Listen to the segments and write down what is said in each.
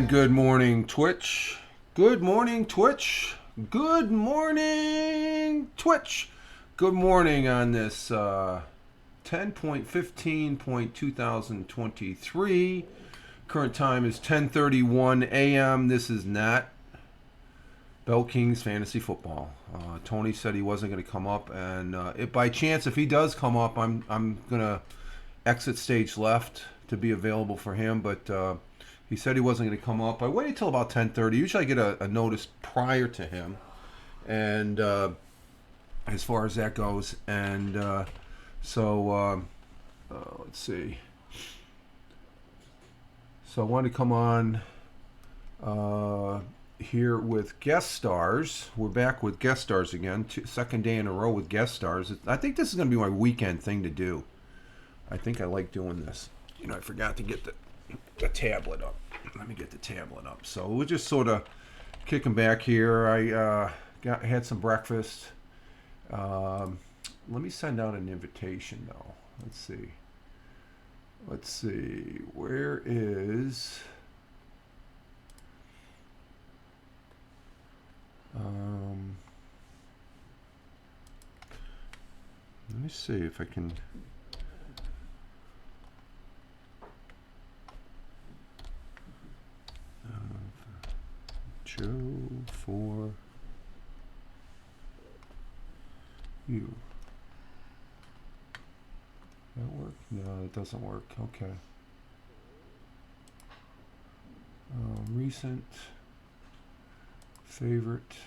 And good morning, Twitch. Good morning, Twitch. Good morning, Twitch. Good morning on this 10.15.2023. Current time is 10:31 a.m. This is not Bell Kings Fantasy Football. Tony said he wasn't going to come up, and if by chance, if he does come up, I'm going to exit stage left to be available for him, but he said he wasn't going to come up. I waited till about 10:30. Usually I get a notice prior to him, and as far as that goes, and let's see. So I wanted to come on here with guest stars. We're back with guest stars again. Second day in a row with guest stars. I think this is going to be my weekend thing to do. I think I like doing this. You know, I forgot to get the tablet up. Let me get the tablet up. So we're just sort of kicking back here. I had some breakfast. Let me send out an invitation though. Let's see. Where is? Let me see if I can. Joe for you. That work? No, it doesn't work. Okay. Recent favorite.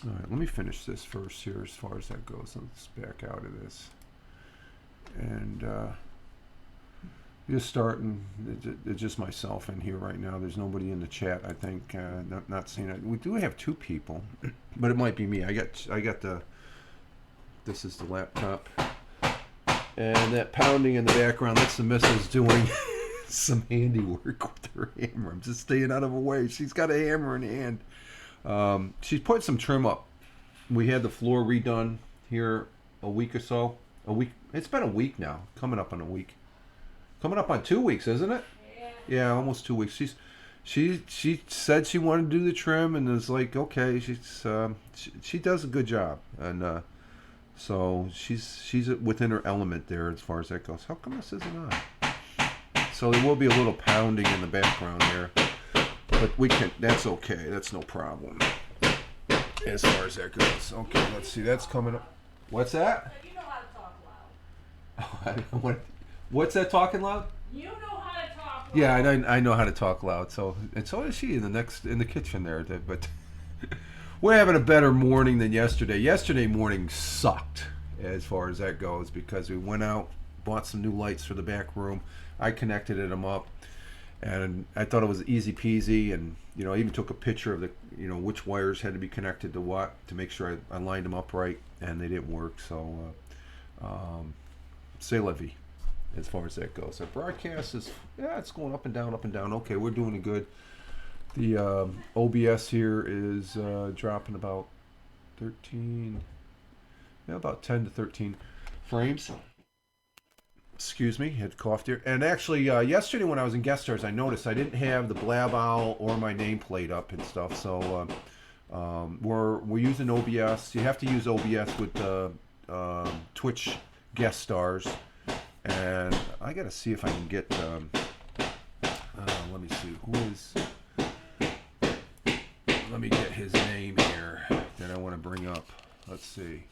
All right, let me finish this first here as far as that goes. Let's back out of this. And just starting, it's just myself in here right now. There's nobody in the chat, I think. Not seeing it. We do have two people, but it might be me. I got the. This is the laptop, and that pounding in the background. That's the missus doing some handiwork with her hammer. I'm just staying out of her way. She's got a hammer in hand. She's putting some trim up. We had the floor redone here a week or so. A week. It's been a week now. Coming up on a week. Coming up on 2 weeks, isn't it? Yeah, almost 2 weeks. She said she wanted to do the trim, and it's like, okay, she does a good job, and so she's within her element there as far as that goes. How come this isn't on? So there will be a little pounding in the background there, but we can. That's okay. That's no problem as far as that goes. Okay, let's see. That's coming up. What's that? You know how to talk loud. Oh, I don't know what. What's that talking loud? You know how to talk loud. Yeah, I know how to talk loud. So and so is she in the kitchen there. But we're having a better morning than yesterday. Yesterday morning sucked as far as that goes because we went out, bought some new lights for the back room. I connected them up, and I thought it was easy peasy. And I even took a picture of the which wires had to be connected to what to make sure I lined them up right, and they didn't work. So c'est la vie. As far as that goes, our broadcast is it's going up and down, up and down. Okay, we're doing good. The OBS here is dropping about 13, about 10 to 13 frames. Excuse me, had coughed here. And actually, yesterday when I was in guest stars, I noticed I didn't have the Blab Owl or my nameplate up and stuff. So we're using OBS. You have to use OBS with Twitch guest stars. And I gotta see if I can get. Let me see who is. Let me get his name here that I want to bring up. Let's see.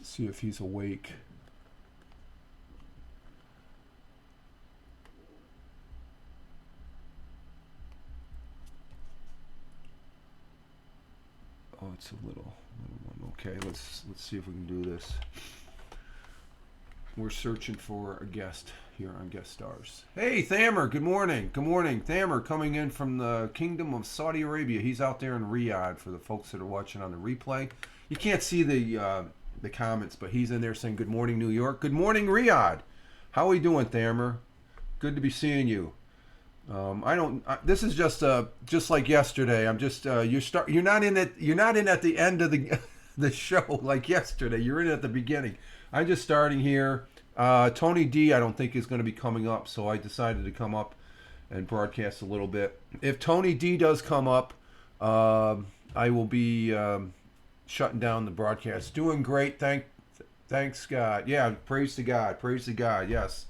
See if he's awake. Oh, it's a little one. Okay, let's see if we can do this. We're searching for a guest here on Guest Stars. Hey, Thamer, good morning. Good morning. Thamer coming in from the Kingdom of Saudi Arabia. He's out there in Riyadh for the folks that are watching on the replay. You can't see the comments, but he's in there saying, good morning, New York. Good morning, Riyadh. How are we doing, Thamer? Good to be seeing you. This is just like yesterday. I'm just you're not in at the end of the show like yesterday. You're in at the beginning. I'm just starting here. Tony D, I don't think is going to be coming up, so I decided to come up and broadcast a little bit. If Tony D does come up, I will be shutting down the broadcast. Doing great, thanks God. Yeah, praise to God, praise to God. Yes.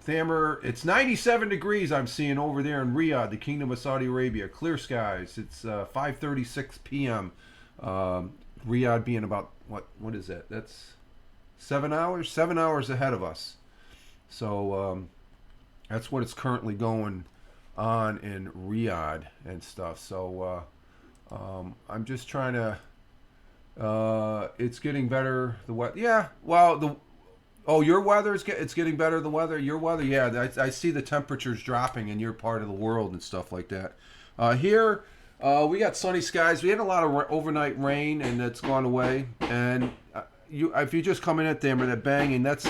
Thamer, it's 97 degrees I'm seeing over there in Riyadh, the Kingdom of Saudi Arabia. Clear skies. It's 5:36 p.m. Riyadh being about what is that? That's 7 hours. 7 hours ahead of us. So that's what it's currently going on in Riyadh and stuff. So I'm just trying to. It's getting better. The weather. Yeah. Well, the. Oh, your weather it's getting better. The weather, your weather, yeah. I see the temperatures dropping in your part of the world and stuff like that. Here, we got sunny skies. We had a lot of overnight rain, and it's gone away. And if you just come in at them and that banging, that's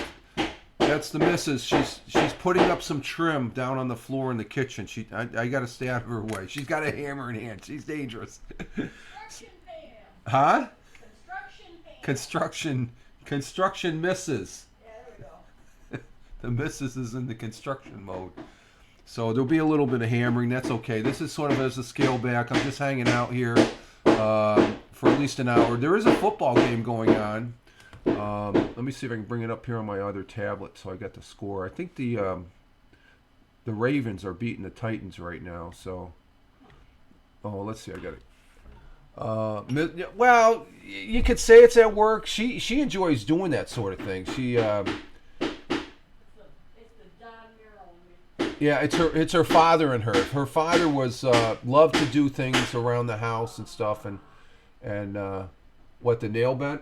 the missus. She's putting up some trim down on the floor in the kitchen. I got to stay out of her way. She's got a hammer in hand. She's dangerous. Construction Pam. Huh? Construction Pam. Construction missus. Yeah, there we go. The missus is in the construction mode. So there'll be a little bit of hammering. That's okay. This is sort of as a scale back. I'm just hanging out here for at least an hour. There is a football game going on. Let me see if I can bring it up here on my other tablet so I got the score. I think the Ravens are beating the Titans right now. So, let's see. I got it. Well, you could say it's at work. She enjoys doing that sort of thing. She It's the Don Merrill. yeah, it's her father and her. Her father was loved to do things around the house and stuff, and what, the nail bent?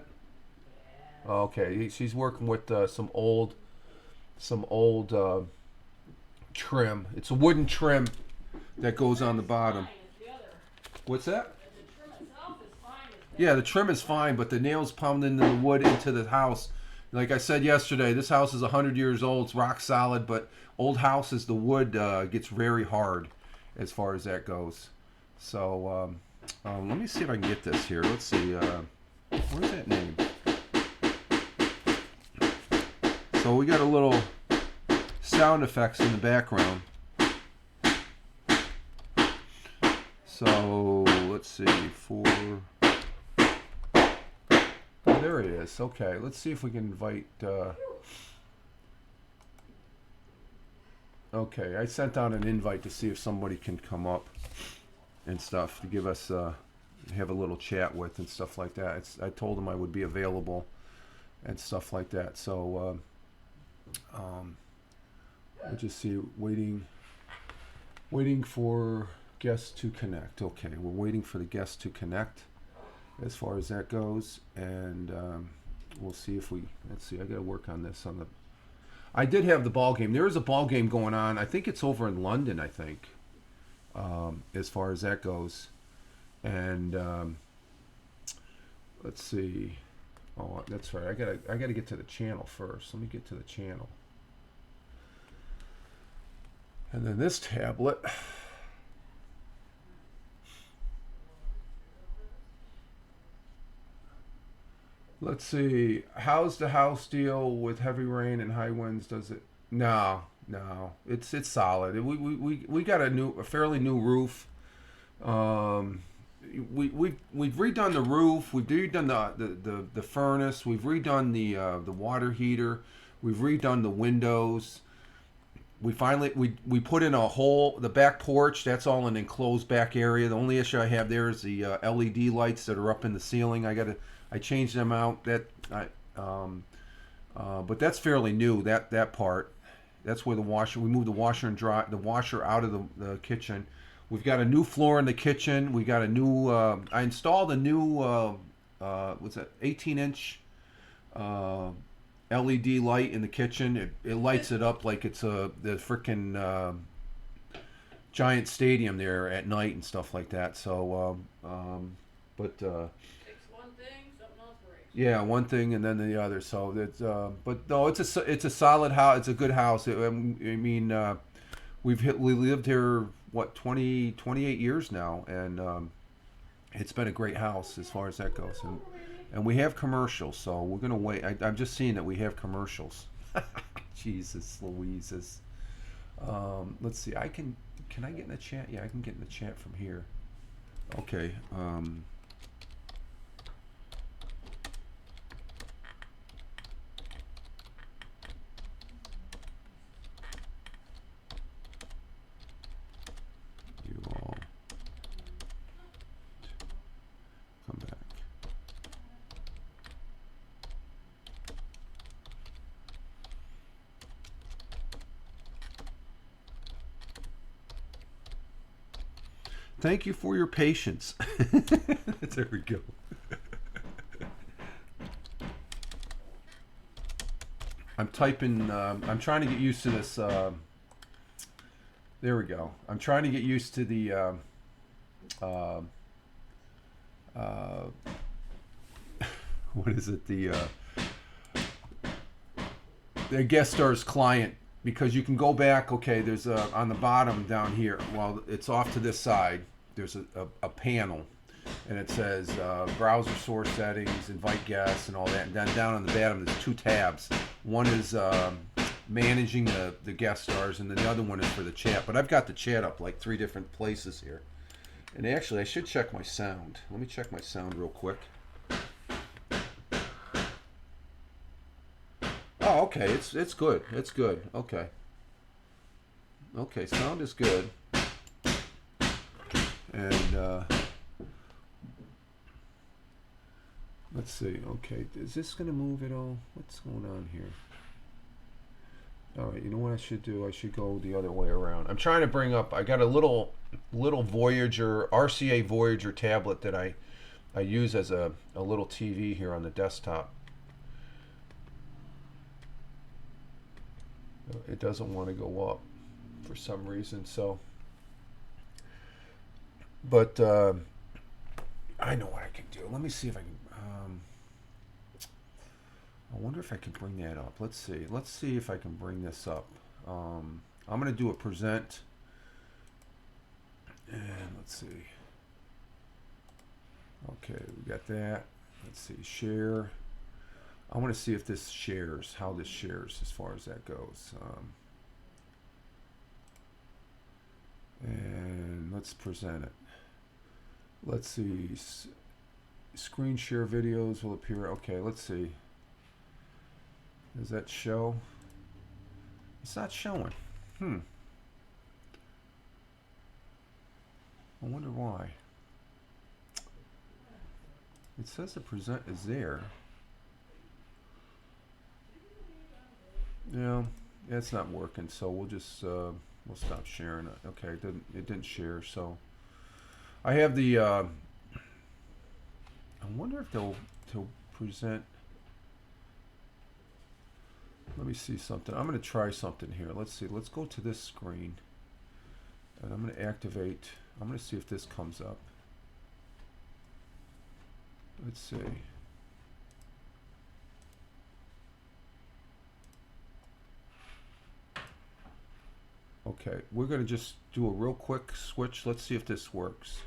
Okay, she's working with some old trim. It's a wooden trim that goes on the bottom. What's that? The trim itself is fine. Yeah, the trim is fine, but the nails pounding the wood into the house. Like I said yesterday, this house is 100 years old. It's rock solid, but old houses, the wood gets very hard as far as that goes. So let me see if I can get this here. Let's see. Where's that name? So we got a little sound effects in the background. So let's see, there it is. Okay, let's see if we can invite. Okay, I sent out an invite to see if somebody can come up and stuff to give us have a little chat with and stuff like that. I told them I would be available and stuff like that. So we'll just see, waiting for guests to connect. Okay, we're waiting for the guests to connect as far as that goes, and we'll see if let's see, I gotta work on this I did have the ball game. There is a ball game going on. I think it's over in London, I think, as far as that goes. And let's see. Oh, that's right. I gotta get to the channel first. Let me get to the channel. And then this tablet. Let's see. How's the house deal with heavy rain and high winds? Does it? No. It's solid. We got a fairly new roof. We've redone the roof. We've redone the furnace. We've redone the water heater. We've redone the windows. We finally we put in the back porch. That's all an enclosed back area. The only issue I have there is the LED lights that are up in the ceiling. I changed them out. But that's fairly new. That part. That's where we moved the washer and the washer out of the kitchen. We've got a new floor in the kitchen. We got a new. I installed a new. What's that? 18-inch LED light in the kitchen. It lights it up like it's the frickin' Giant Stadium there at night and stuff like that. So, but. Takes one thing, something else breaks. Yeah, one thing and then the other. So that's. But no, it's a solid house. It's a good house. I mean, we lived here 28 years now, and it's been a great house as far as that goes. And And we have commercials, so we're gonna wait. I'm just seeing that we have commercials. Jesus Louises. Let's see. Can I get in the chat? Yeah, I can get in the chat from here. Okay. You all come back. Thank you for your patience. There we go. I'm typing, I'm trying to get used to this. There we go. I'm trying to get used to the what is it? The guest stars client, because you can go back. Okay, there's on the bottom down here. Well, it's off to this side. There's a panel, and it says browser source settings, invite guests, and all that. And then down on the bottom, there's two tabs. One is managing the guest stars, and then the other one is for the chat. But I've got the chat up like 3 different places here. And actually, I should check my sound. Let me check my sound real quick. Oh, okay. It's good. It's good. Okay. Okay, sound is good. And let's see. Okay, is this gonna move at all? What's going on here? All right, you know what I should do? I should go the other way around. I'm trying to bring up. I got a little Voyager RCA Voyager tablet that I use as a little TV here on the desktop. It doesn't want to go up for some reason. So, but I know what I can do. Let me see if I can. I wonder if I can bring that up. Let's see. Let's see if I can bring this up. I'm going to do a present. And let's see. Okay, we got that. Let's see. Share. I want to see if this shares, how this shares as far as that goes. And let's present it. Let's see. Screen share videos will appear. Okay, let's see. Does that show? It's not showing. I wonder why. It says the present is there. Yeah, it's not working, so we'll just we'll stop sharing it. Okay, it didn't share, so I have the I wonder if they'll present. Let me see something. I'm going to try something here. Let's see. Let's go to this screen, and I'm going to activate. I'm going to see if this comes up. Let's see. Okay, we're going to just do a real quick switch. Let's see if this works.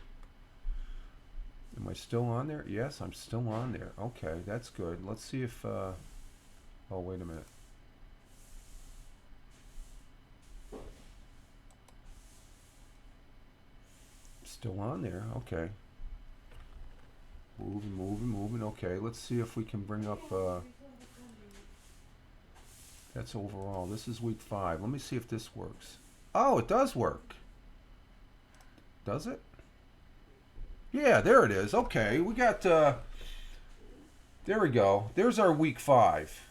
Am I still on there? Yes, I'm still on there. Okay, that's good. Let's see if, oh, wait a minute. Still on there. Okay. Moving. Okay, let's see if we can bring up, that's overall. This is week 5. Let me see if this works. Oh, it does work. Does it? Yeah, there it is. Okay, we got, there we go. There's our week 5.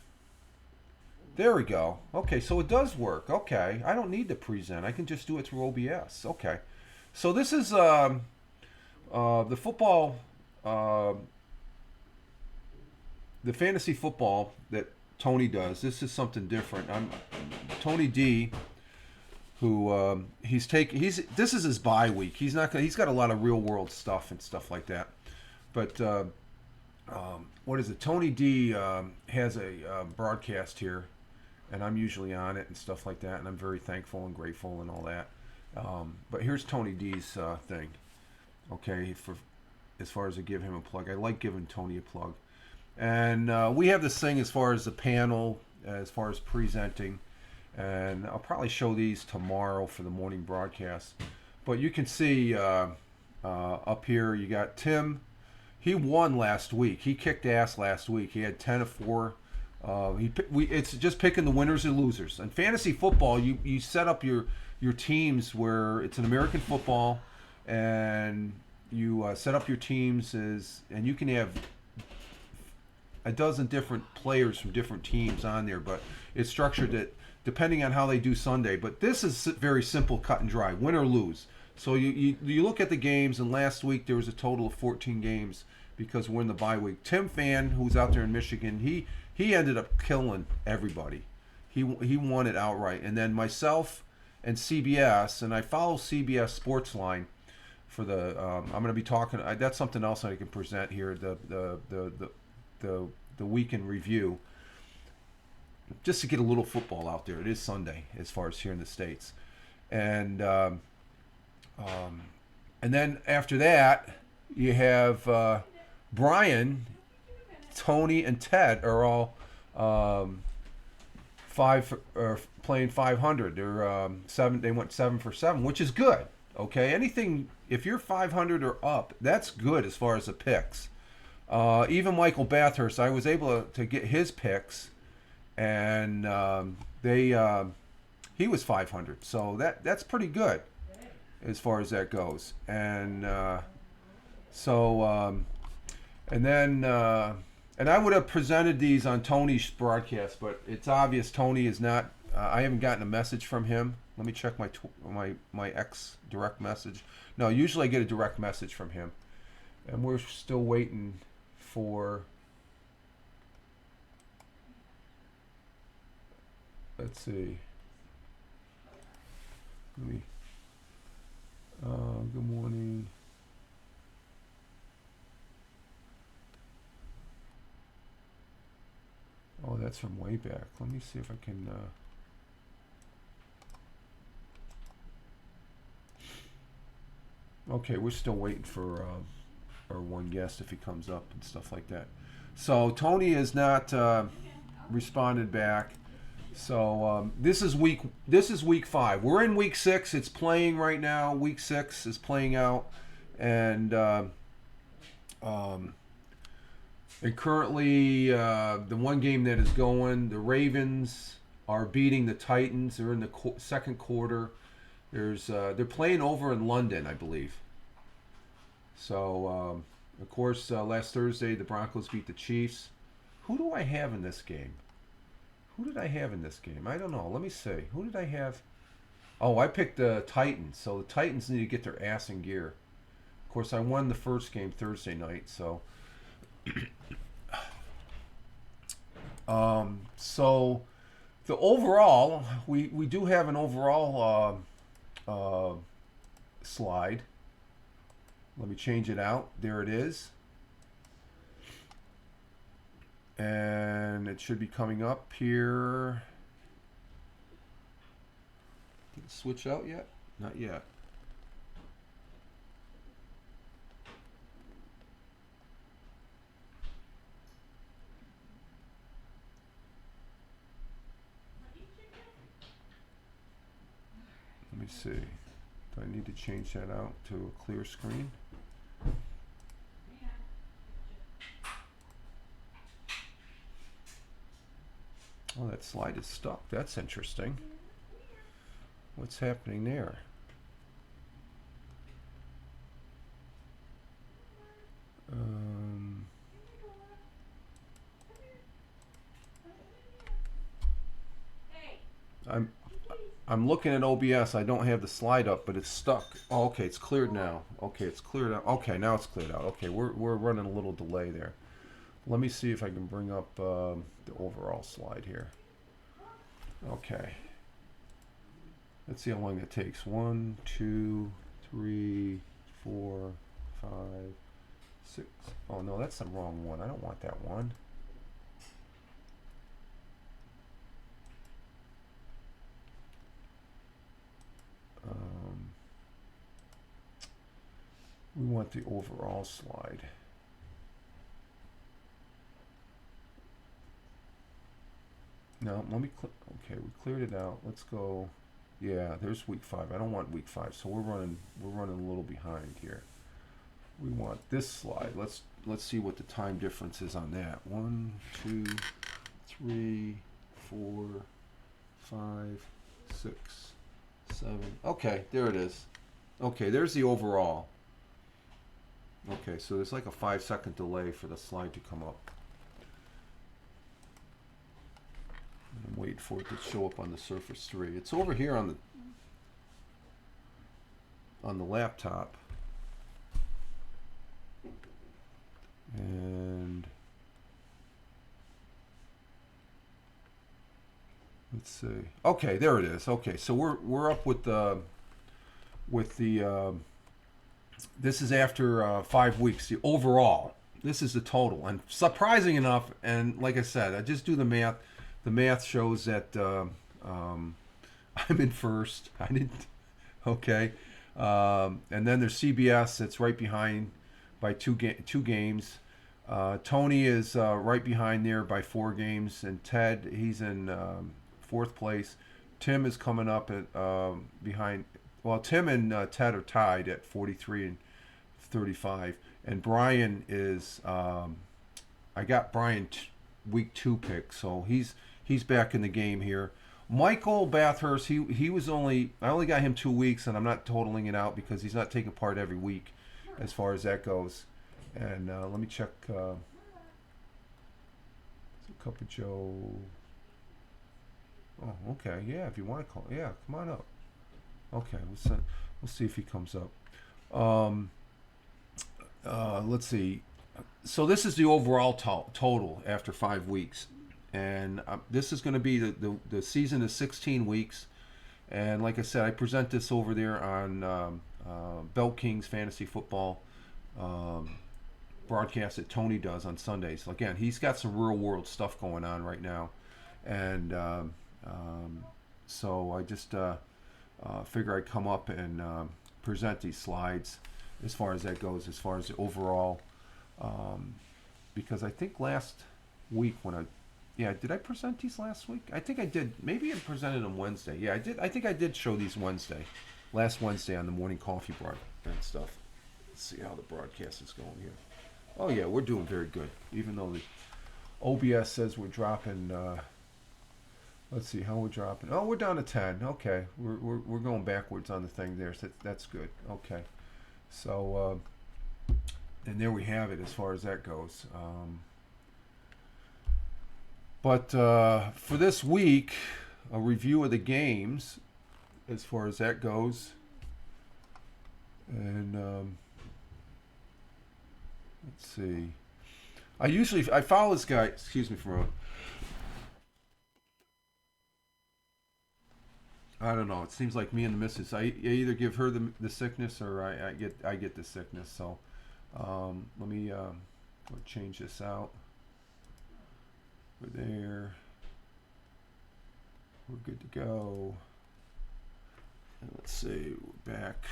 There we go. Okay, so it does work. Okay, I don't need to present. I can just do it through OBS. Okay. So this is the football, the fantasy football that Tony does. This is something different. I'm Tony D, who this is his bye week. He's got a lot of real world stuff and stuff like that. But what is it? Tony D has a broadcast here, and I'm usually on it and stuff like that. And I'm very thankful and grateful and all that. But here's Tony D's thing. Okay, for as far as I give him a plug, I like giving Tony a plug. And we have this thing as far as the panel, as far as presenting, and I'll probably show these tomorrow for the morning broadcast. But you can see up here, you got Tim. He won last week. He kicked ass last week. He had 10 of 4. It's just picking the winners and losers. In fantasy football, you set up your teams where it's an American football, and you set up your teams and you can have a dozen different players from different teams on there, but it's structured that depending on how they do Sunday. But this is very simple, cut and dry, win or lose. So you look at the games, and last week there was a total of 14 games because we're in the bye week. Tim Fan, who's out there in Michigan, he ended up killing everybody. He won it outright. And then myself and CBS, and I follow CBS Sportsline for the. I'm going to be talking. That's something else I can present here. The weekend review, just to get a little football out there. It is Sunday as far as here in the States, and then after that you have Brian, Tony, and Ted are all playing 500. They're 7. They went 7 for 7, which is good. Okay, anything if you're 500 or up, that's good as far as the picks. Even Michael Bathurst, I was able to get his picks, and he was 500, so that's pretty good as far as that goes. And and then and I would have presented these on Tony's broadcast, but it's obvious Tony is not. I haven't gotten a message from him. Let me check my X direct message. No, usually I get a direct message from him, and we're still waiting for. Let's see. Let me. Good morning. Oh, that's from way back. Let me see if I can. Okay, we're still waiting for our one guest if he comes up and stuff like that. So Tony has not responded back. So this is week 5. We're in week 6. It's playing right now. Week 6 is playing out, and currently the one game that is going, the Ravens are beating the Titans. They're in the second quarter. They're playing over in London, I believe. So of course last Thursday the Broncos beat the Chiefs. Who do I have in this game? Who did I have in this game? I don't know. Let me see. Who did I have? Oh, I picked the Titans. So the Titans need to get their ass in gear. Of course, I won the first game Thursday night. So, so the overall, we do have an overall slide. Let me change it out. There it is. And it should be coming up here. Did it switch out yet? Not yet. Let me see. Do I need to change that out to a clear screen? Oh, that slide is stuck. That's interesting. What's happening there? I'm looking at OBS. I don't have the slide up, but it's stuck. Oh, okay, it's cleared now. Okay, it's cleared out. Okay, now it's cleared out. Okay, we're running a little delay there. Let me see if I can bring up the overall slide here. Okay. Let's see how long it takes. 1, 2, 3, 4, 5, 6. Oh no, that's the wrong one. I don't want that one. We want the overall slide. No, let me. Okay, we cleared it out. Let's go. Yeah, there's week 5. I don't want week 5, so we're running. We're running a little behind here. We want this slide. Let's see what the time difference is on that. 1, 2, 3, 4, 5, 6, 7. Okay, there it is. Okay, there's the overall. Okay, so there's like a 5-second delay for the slide to come up. I'm waiting for it to show up on the Surface 3. It's over here on the laptop. And let's see. Okay, there it is. Okay, so we're up with the this is after 5 weeks. The overall. This is the total. And surprising enough, and like I said, I just do the math. The math shows that I'm in first. I didn't. Okay, and then there's CBS. That's right behind by two games. Tony is right behind there by 4 games, and Ted, he's in 4th place. Tim is coming up at behind. Well, Tim and Ted are tied at 43 and 35, and Brian is. I got Brian week 2 pick, so he's back in the game here. Michael Bathurst, he was I only got him 2 weeks, and I'm not totaling it out because he's not taking part every week, as far as that goes. And let me check. Cup of Joe. Oh, okay. Yeah, if you want to call. Yeah, come on up. Okay, we'll see if he comes up. Let's see. So this is the overall total after 5 weeks, and this is going to be the season is 16 weeks, and like I said, I present this over there on Belt Kings Fantasy Football. Broadcast that Tony does on Sundays. Again, he's got some real world stuff going on right now, and so I just figure I'd come up and present these slides as far as that goes, as far as the overall, because I think last week did I present these last week? I think I did. Maybe I presented them Wednesday. Yeah, I did. I think I did show these last Wednesday on the morning coffee and stuff. Let's see how the broadcast is going here. Oh yeah, we're doing very good. Even though the OBS says we're dropping. Let's see how we're dropping. Oh, we're down to 10. Okay, we're going backwards on the thing there. So that's good. Okay, so and there we have it as far as that goes. But for this week, a review of the games as far as that goes, and. Let's see. I follow this guy. Excuse me for a moment. I don't know. It seems like me and the missus. I either give her the sickness or I get the sickness. So let me change this out. We're there. We're good to go. And let's see. We're back.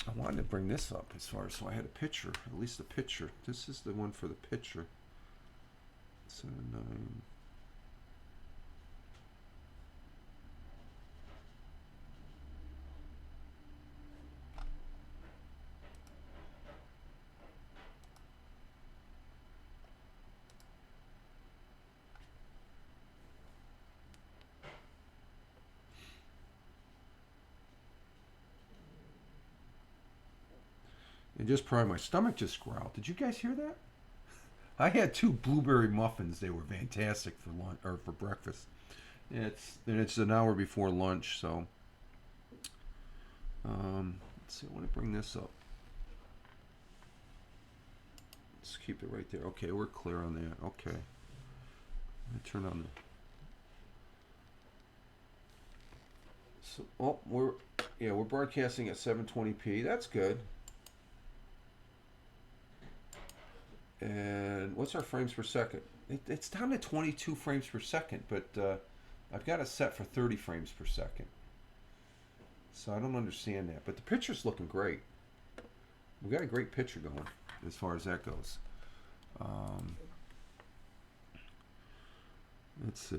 I wanted to bring this up as far as, so I had a picture, at least a picture. This is the one for the picture. 7, 9. And just probably my stomach just growled. Did you guys hear that? I had 2 blueberry muffins. They were fantastic for lunch or for breakfast. It's an hour before lunch, so let's see. I want to bring this up. Let's keep it right there. Okay, we're clear on that. Okay. Let me turn on the. So, we're broadcasting at 720p. That's good. And what's our frames per second? It's down to 22 frames per second, but I've got it set for 30 frames per second. So I don't understand that. But the picture's looking great. We got a great picture going as far as that goes. Let's see.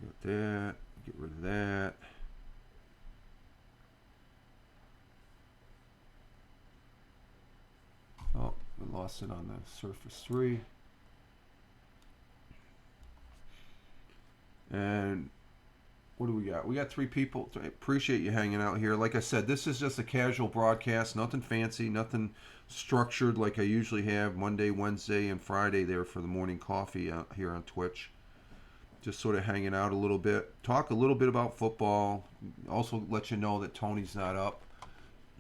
Got that. Get rid of that. Oh, we lost it on the Surface 3. And what do we got? We got 3 people. Appreciate you hanging out here. Like I said, this is just a casual broadcast. Nothing fancy, nothing structured like I usually have Monday, Wednesday, and Friday there for the morning coffee out here on Twitch. Just sort of hanging out a little bit. Talk a little bit about football. Also let you know that Tony's not up.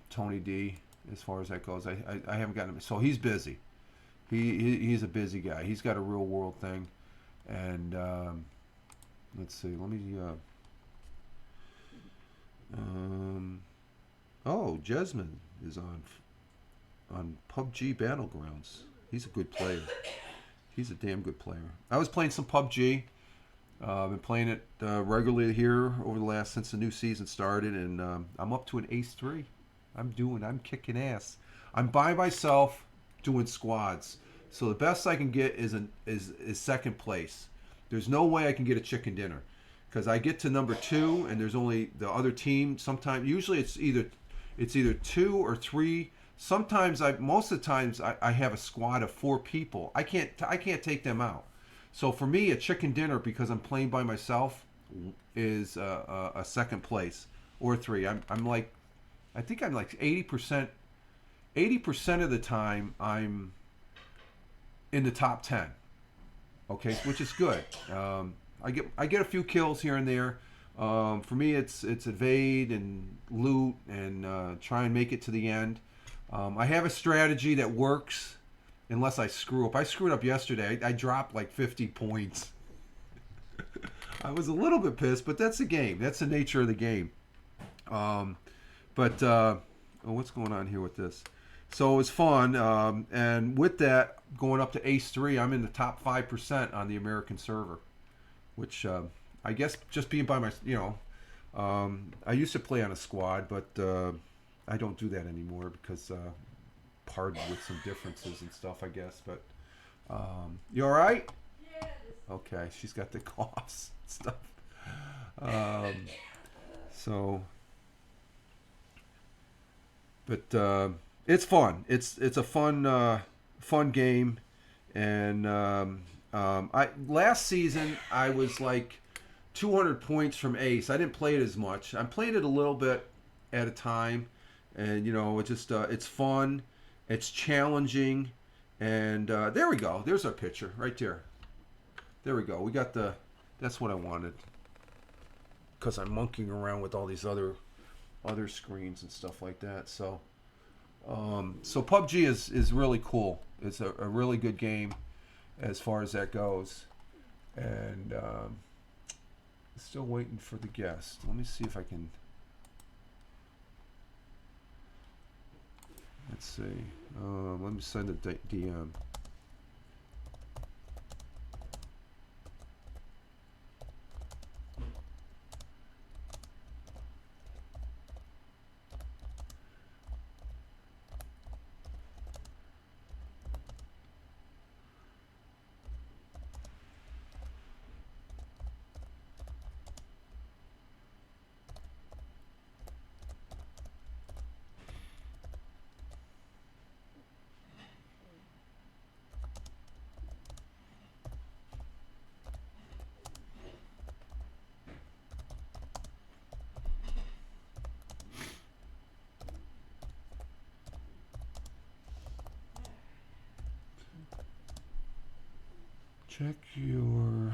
Tony D, as far as that goes. I haven't gotten him. So he's busy. He's a busy guy. He's got a real world thing. And let's see. Let me... oh, Jesmond is on PUBG Battlegrounds. He's a good player. He's a damn good player. I was playing some PUBG. I've been playing it regularly here over the last since the new season started, and I'm up to an ace 3. I'm kicking ass. I'm by myself doing squads. So the best I can get is second place. There's no way I can get a chicken dinner. Because I get to number 2 and there's only the other team. Sometimes, usually it's either 2 or 3. Sometimes most of the times I have a squad of 4 people. I can't take them out. So for me, a chicken dinner, because I'm playing by myself, is a second place or 3. I think I'm like 80%. 80% of the time I'm in the top 10. Okay, which is good. I get a few kills here and there. For me, it's evade and loot and try and make it to the end. I have a strategy that works unless I screw up. I screwed up yesterday. I dropped like 50 points. I was a little bit pissed, but that's the game. That's the nature of the game. What's going on here with this? So it was fun, and with that, going up to ace 3, I'm in the top 5% on the American server, which I guess just being by I used to play on a squad, but I don't do that anymore because pardoned with some differences and stuff, I guess. But you all right? Yes. Okay, she's got the coughs and stuff. It's fun. It's a fun game, and I last season I was like 200 points from ace. I didn't play it as much. I played it a little bit at a time, and it's fun, it's challenging, and there we go. There's our picture right there. There we go. We got that's what I wanted, because I'm monkeying around with all these other screens and stuff like that. So PUBG is really cool. It's a really good game as far as that goes. And still waiting for the guest. Let me see if I can. Let's see. Let me send a DM. Check your...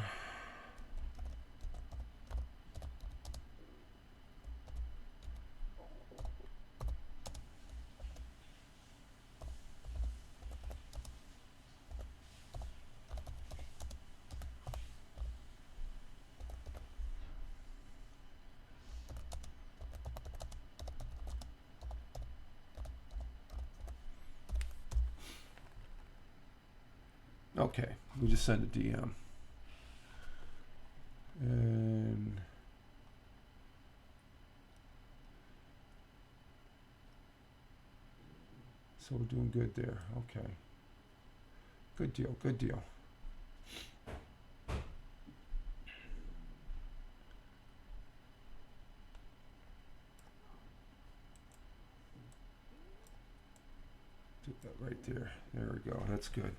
Okay, we just send a DM. And so we're doing good there. Okay. Good deal, good deal. Right there. There we go. That's good.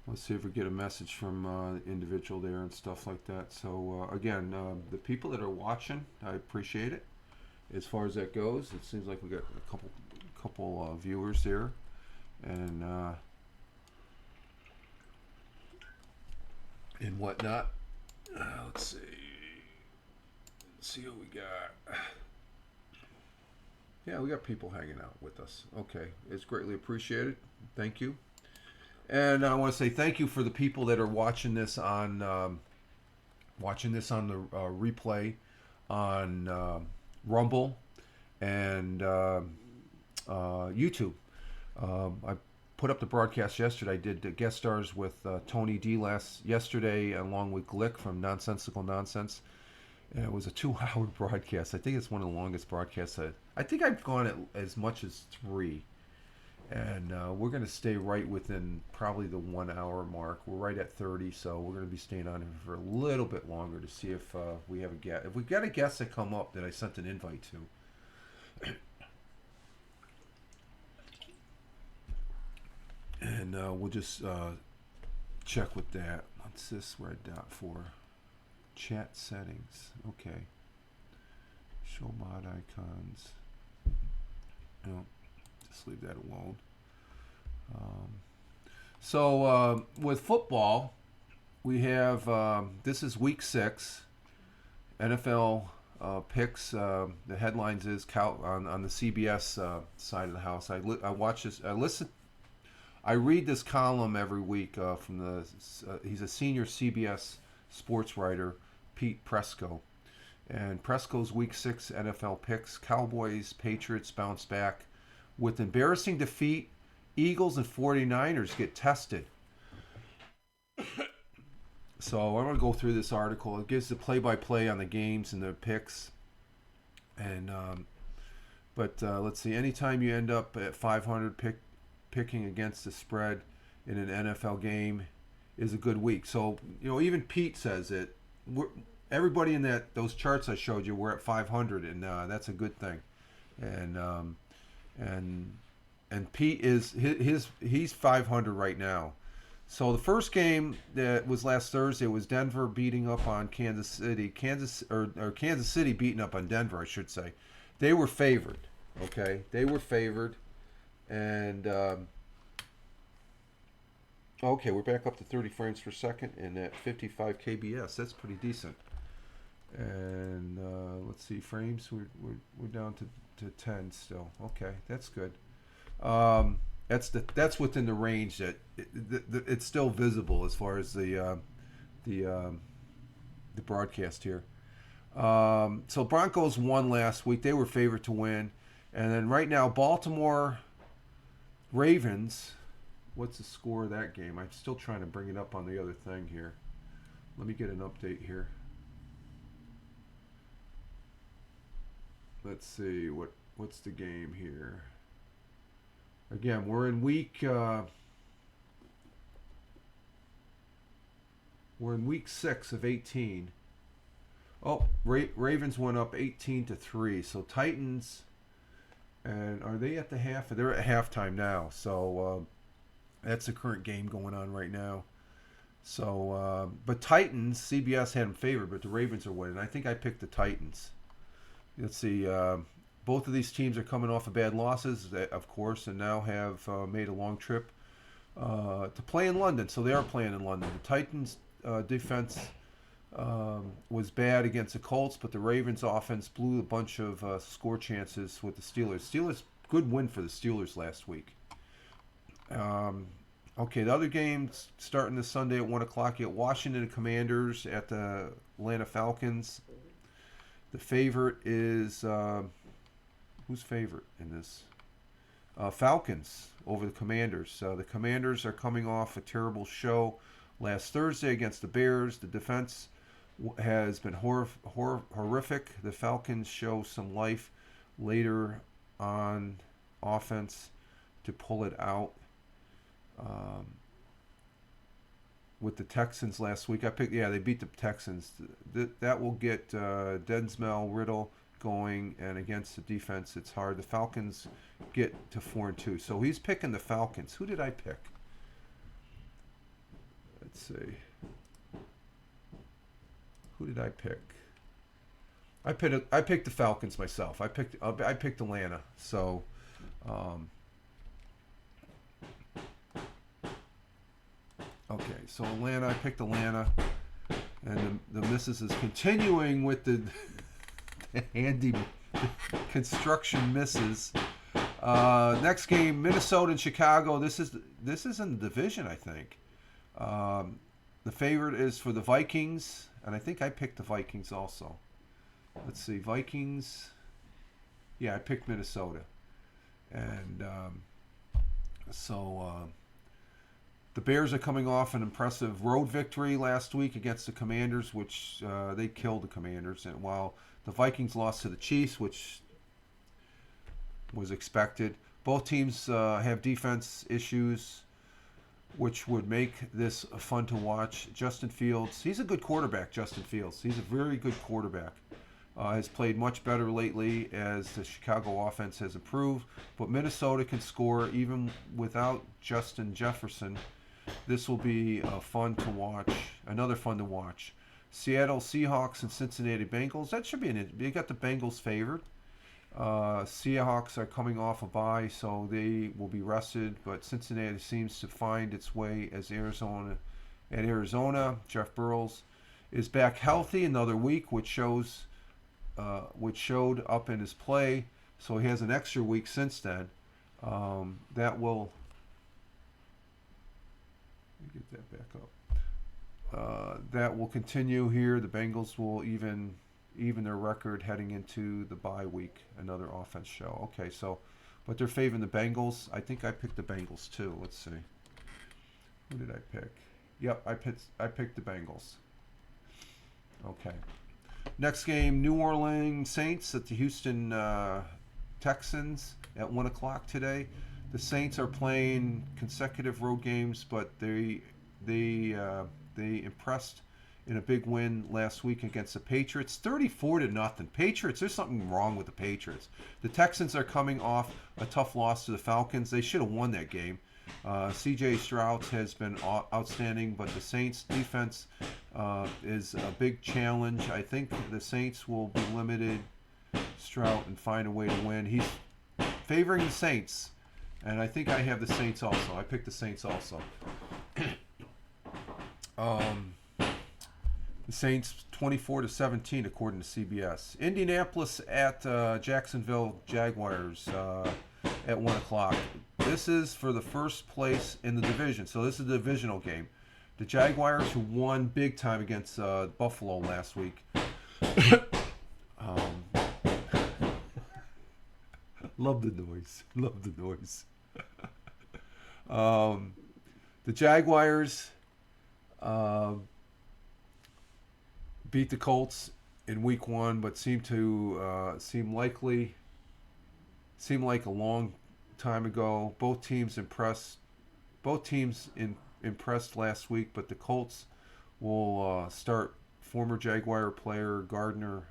Let's see if we get a message from individual there and stuff like that. So again, the people that are watching, I appreciate it. As far as that goes, it seems like we got a couple viewers there, and whatnot. Let's see. Let's see what we got. Yeah, we got people hanging out with us. Okay, it's greatly appreciated. Thank you. And I want to say thank you for the people that are watching this on the replay on Rumble and YouTube. I put up the broadcast yesterday. I did the guest stars with Tony D yesterday, along with Glick from Nonsensical Nonsense. And it was a 2-hour broadcast. I think it's one of the longest broadcasts. I think I've gone at as much as 3. And we're going to stay right within probably the 1 hour mark. We're right at 30, so we're going to be staying on here for a little bit longer to see if we have a guest. If we got a guest that come up that I sent an invite to. And we'll just check with that. What's this red dot for? Chat settings. Okay. Show mod icons. No. Just leave that alone. So with football, we have this is week 6. NFL picks. The headlines is on the CBS side of the house. I watch this. I listen. I read this column every week from the. He's a senior CBS sports writer, Pete Presco. And Presco's week 6 NFL picks: Cowboys, Patriots bounce back. With embarrassing defeat, Eagles and 49ers get tested. So I'm going to go through this article. It gives the play-by-play on the games and the picks. And but let's see. Anytime you end up at 500 picking against the spread in an NFL game is a good week. So even Pete says it. Everybody in those charts I showed you, we're at 500, and that's a good thing. And Pete he's 500 right now. So the first game that was last Thursday was Denver beating up on Kansas City. Kansas City beating up on Denver, I should say. They were favored. Okay, they were favored, and okay, we're back up to 30 frames per second and at 55 kbs. That's pretty decent. And let's see, frames. We're down to 10 still. Okay, that's good. That's within the range that it's still visible as far as the broadcast here. So Broncos won last week. They were favored to win, and then right now Baltimore Ravens. What's the score of that game? I'm still trying to bring it up on the other thing here. Let me get an update here. Let's see what's the game here. Again, we're in week 6 of 18. Oh, Ravens went up 18-3. So Titans, and are they at the half? They're at halftime now. So that's the current game going on right now. So, but Titans, CBS had them favored, but the Ravens are winning. I think I picked the Titans. Let's see. Both of these teams are coming off of bad losses, of course, and now have made a long trip to play in London. So they are playing in London. The Titans' defense was bad against the Colts, but the Ravens' offense blew a bunch of score chances with the Steelers. Good win for the Steelers last week. Okay, the other games starting this Sunday at 1 o'clock. You get Washington Commanders at the Atlanta Falcons. The favorite is who's favorite in this? Falcons over the Commanders. The Commanders are coming off a terrible show last Thursday against the Bears. The defense has been horrific. The Falcons show some life later on offense to pull it out. With the Texans last week, they beat the Texans. That will get Densmell, Riddle, going, and against the defense, it's hard. The Falcons get to 4-2, so he's picking the Falcons. Who did I pick? Let's see. Who did I pick? I picked the Falcons myself. I picked Atlanta. So, okay. So Atlanta. I picked Atlanta, and the missus is continuing with the handy construction misses. Next game, Minnesota and Chicago. This is in the division, I think. The favorite is for the Vikings, and I think I picked the Vikings also. Let's see, Vikings. Yeah, I picked Minnesota, and the Bears are coming off an impressive road victory last week against the Commanders, which they killed the Commanders, and while the Vikings lost to the Chiefs, which was expected. Both teams have defense issues, which would make this fun to watch. Justin Fields, he's a good quarterback, Justin Fields. He's a very good quarterback. Has played much better lately as the Chicago offense has improved. But Minnesota can score even without Justin Jefferson. This will be fun to watch. Another fun to watch. Seattle Seahawks and Cincinnati Bengals. That should be they got the Bengals favored. Seahawks are coming off a bye, so they will be rested. But Cincinnati seems to find its way as Arizona. Jeff Burrows is back healthy another week, which showed up in his play. So he has an extra week since then. That will. Let me get that back up. That will continue here. The Bengals will even their record heading into the bye week. Another offense show. Okay, so, but they're favoring the Bengals. I think I picked the Bengals too. Let's see. Who did I pick? Yep, I picked the Bengals. Okay. Next game, New Orleans Saints at the Houston Texans at 1 o'clock today. The Saints are playing consecutive road games, but they impressed in a big win last week against the Patriots, 34-0. Patriots, there's something wrong with the Patriots. The Texans are coming off a tough loss to the Falcons. They should have won that game. C.J. Stroud has been outstanding, but the Saints' defense is a big challenge. I think the Saints will be limited, Stroud, and find a way to win. He's favoring the Saints, and I think I have the Saints also. I picked the Saints also. The Saints 24-17 according to CBS. Indianapolis at Jacksonville Jaguars at 1 o'clock. This is for the first place in the division, so this is a divisional game. The Jaguars, who won big time against Buffalo last week. Love the noise. Love the noise. The Jaguars beat the Colts in week 1, but seem like a long time ago. Both teams impressed last week, but the Colts will start former Jaguar player Gardner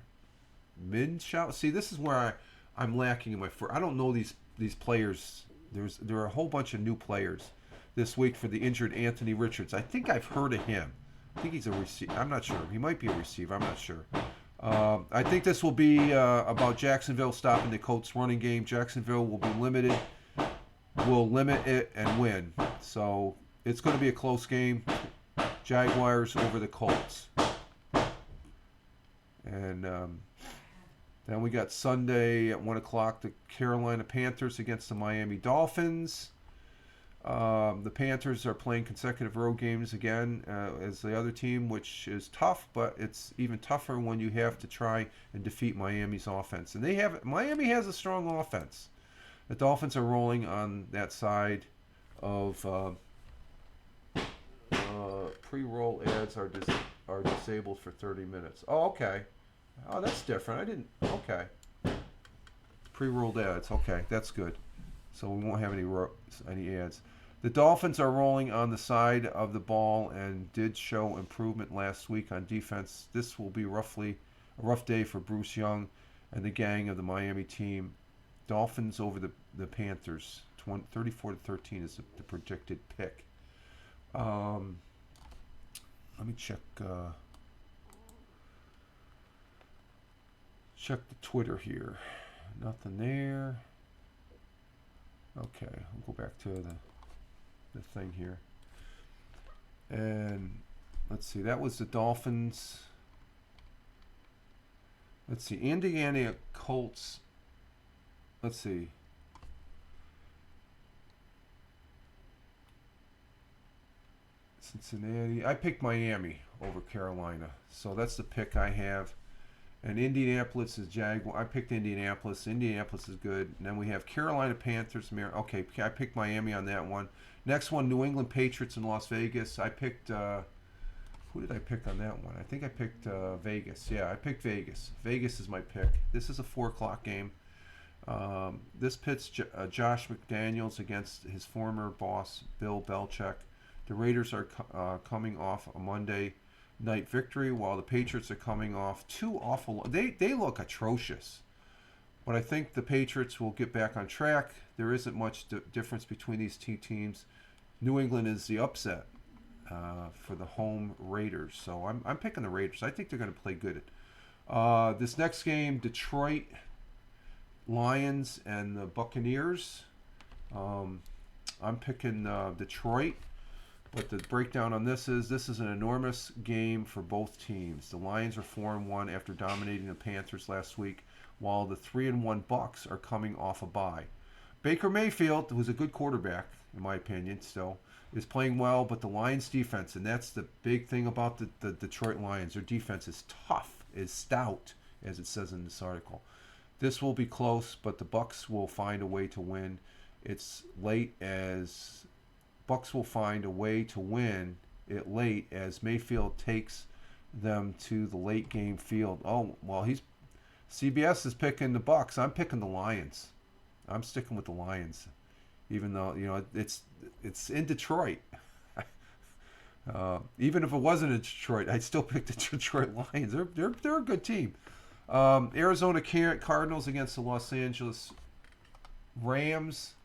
Minshew. See, this is where I'm lacking in my first. I don't know these players. There are a whole bunch of new players this week for the injured Anthony Richards. I think I've heard of him. I think he's a receiver. I'm not sure. He might be a receiver. I'm not sure. I think this will be about Jacksonville stopping the Colts running game. Jacksonville will be limited. Will limit it and win. So it's going to be a close game. Jaguars over the Colts. And then we got Sunday at 1 o'clock, the Carolina Panthers against the Miami Dolphins. The Panthers are playing consecutive road games again as the other team, which is tough, but it's even tougher when you have to try and defeat Miami's offense. And Miami has a strong offense. The Dolphins are rolling on that side of pre-roll ads are disabled for 30 minutes. Oh, okay. Oh, that's different. Okay. Pre-rolled ads. Okay, that's good. So we won't have any ads. The Dolphins are rolling on the side of the ball and did show improvement last week on defense. This will be roughly a rough day for Bruce Young and the gang of the Miami team. Dolphins over the Panthers. 34-13 is the predicted pick. Let me check check the Twitter here. Nothing there. Okay, we'll go back to the thing here. And let's see, that was the Dolphins. Let's see, Indiana Colts. Let's see. Cincinnati. I picked Miami over Carolina, so that's the pick I have. And Indianapolis is Jaguar. I picked Indianapolis. Indianapolis is good. And then we have Carolina Panthers. Okay, I picked Miami on that one. Next one, New England Patriots in Las Vegas. I picked. Who did I pick on that one? I think I picked Vegas. Yeah, I picked Vegas. Vegas is my pick. This is a 4:00 game. This pits Josh McDaniels against his former boss, Bill Belichick. The Raiders are coming off a Monday night victory, while the Patriots are coming off two awful. They look atrocious, but I think the Patriots will get back on track. There isn't much difference between these two teams. New England is the upset for the home Raiders, so I'm picking the Raiders. I think they're going to play good. This next game, Detroit Lions and the Buccaneers. I'm picking Detroit. But the breakdown on this is an enormous game for both teams. The Lions are 4-1 after dominating the Panthers last week, while the 3-1 Bucs are coming off a bye. Baker Mayfield, who's a good quarterback, in my opinion, still, is playing well, but the Lions' defense, and that's the big thing about the Detroit Lions, their defense is tough, is stout, as it says in this article. This will be close, but the Bucs will find a way to win. It's late as... Bucs will find a way to win it late as Mayfield takes them to the late game field. Oh, well, CBS is picking the Bucs. I'm picking the Lions. I'm sticking with the Lions, even though it's in Detroit. Even if it wasn't in Detroit, I'd still pick the Detroit Lions. They're a good team. Arizona Cardinals against the Los Angeles Rams.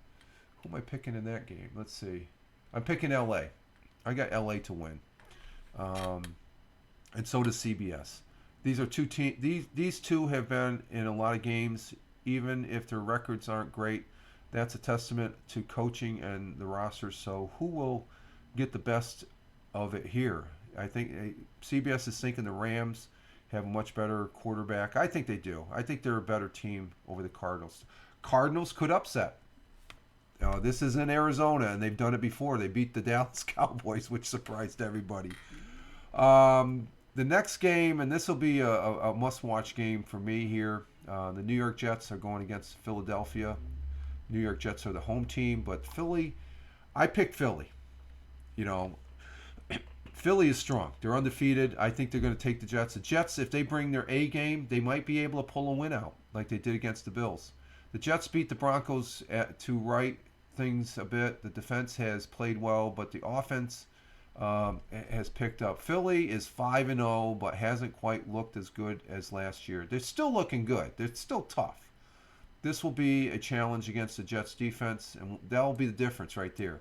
Who am I picking in that game? Let's see. I'm picking LA. I got LA to win. And so does CBS. These are two teams. These two have been in a lot of games, even if their records aren't great. That's a testament to coaching and the rosters. So who will get the best of it here? I think CBS is thinking the Rams have a much better quarterback. I think they do. I think they're a better team over the Cardinals. Cardinals could upset. This is in Arizona, and they've done it before. They beat the Dallas Cowboys, which surprised everybody. The next game, and this will be a must-watch game for me here. The New York Jets are going against Philadelphia. New York Jets are the home team, but Philly, I picked Philly. Philly is strong. They're undefeated. I think they're going to take the Jets. The Jets, if they bring their A game, they might be able to pull a win out like they did against the Bills. The Jets beat the Broncos to right things a bit. The defense has played well, but the offense has picked up. Philly is 5-0, but hasn't quite looked as good as last year. They're still looking good. They're still tough. This will be a challenge against the Jets defense, and that'll be the difference right there.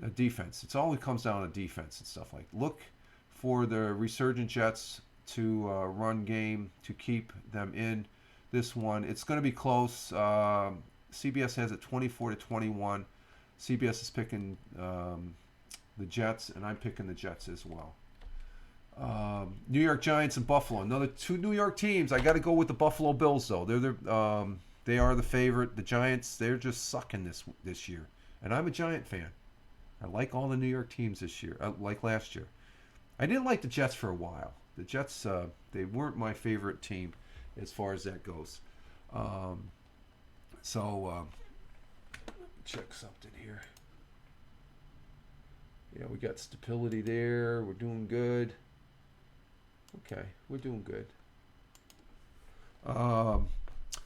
The defense. It always comes down to defense and stuff like. Look for the resurgent Jets to run game to keep them in this one. It's going to be close. CBS has it 24-21. CBS is picking the Jets, and I'm picking the Jets as well. New York Giants and Buffalo. Another two New York teams. I got to go with the Buffalo Bills, though. They are the favorite. The Giants, they're just sucking this year. And I'm a Giant fan. I like all the New York teams this year, like last year. I didn't like the Jets for a while. The Jets, they weren't my favorite team as far as that goes. Check something here. Yeah, we got stability there. We're doing good. Okay, we're doing good.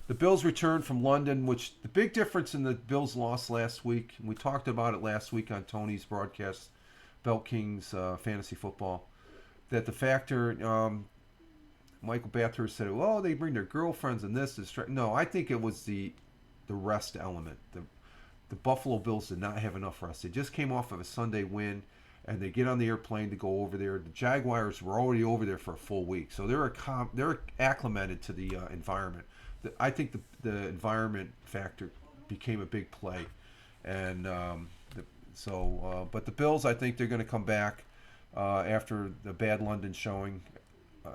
The Bills returned from London, which the big difference in the Bills loss last week, and we talked about it last week on Tony's broadcast, Belt Kings Fantasy Football, that the factor, Michael Bathurst said, "Oh, they bring their girlfriends and this is." No, I think it was the rest element. The Buffalo Bills did not have enough rest. They just came off of a Sunday win, and they get on the airplane to go over there. The Jaguars were already over there for a full week, so they're acclimated to the environment. I think the environment factor became a big play, and but the Bills, I think they're going to come back after the bad London showing